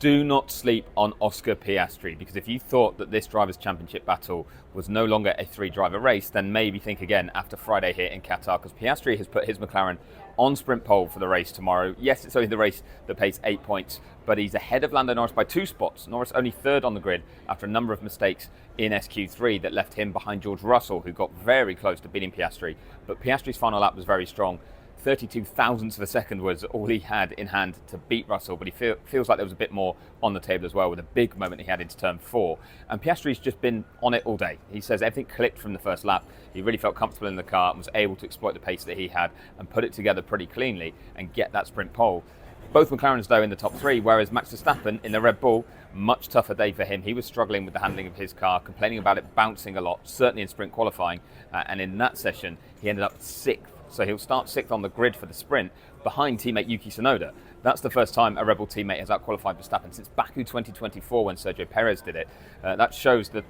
Do not sleep on Oscar Piastri, because if you thought that this Drivers' Championship battle was no longer a three-driver race, then maybe think again after Friday here in Qatar, because Piastri has put his McLaren on sprint pole for the race tomorrow. Yes, it's only the race that pays 8 points, but he's ahead of Lando Norris by 2 spots. Norris only third on the grid after a number of mistakes in SQ3 that left him behind George Russell, who got very close to beating Piastri. But Piastri's final lap was very strong. 32 thousandths of a second was all he had in hand to beat Russell, but he feels like there was a bit more on the table as well, with a big moment he had into turn 4. And Piastri's just been on it all day. He says everything clicked from the first lap. He really felt comfortable in the car and was able to exploit the pace that he had and put it together pretty cleanly and get that sprint pole. Both McLarens, though, in the top 3, whereas Max Verstappen in the Red Bull, much tougher day for him. He was struggling with the handling of his car, complaining about it bouncing a lot, certainly in sprint qualifying. And in that session, he ended up 6th. So he'll start 6th on the grid for the sprint, behind teammate Yuki Tsunoda. That's the first time a Red Bull teammate has outqualified Verstappen since Baku 2024 when Sergio Perez did it. That shows the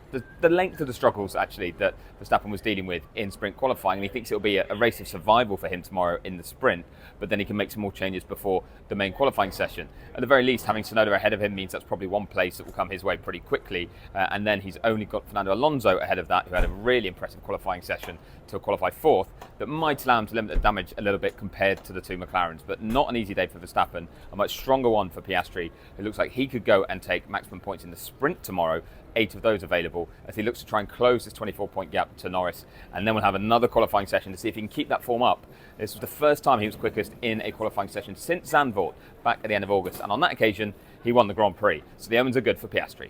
length of the struggles, actually, that Verstappen was dealing with in sprint qualifying, and he thinks it'll be a race of survival for him tomorrow in the sprint, but then he can make some more changes before the main qualifying session. At the very least, having Tsunoda ahead of him means that's probably one place that will come his way pretty quickly, and then he's only got Fernando Alonso ahead of that, who had a really impressive qualifying session to qualify 4th, that might allow him to limit the damage a little bit compared to the 2 McLarens, but not an easy day for Verstappen. A much stronger one for Piastri, who looks like he could go and take maximum points in the sprint tomorrow, 8 of those available, as he looks to try and close this 24-point gap to Norris. And then we'll have another qualifying session to see if he can keep that form up. This was the first time he was quickest in a qualifying session since Zandvoort back at the end of August, and on that occasion he won the Grand Prix. So the omens are good for Piastri.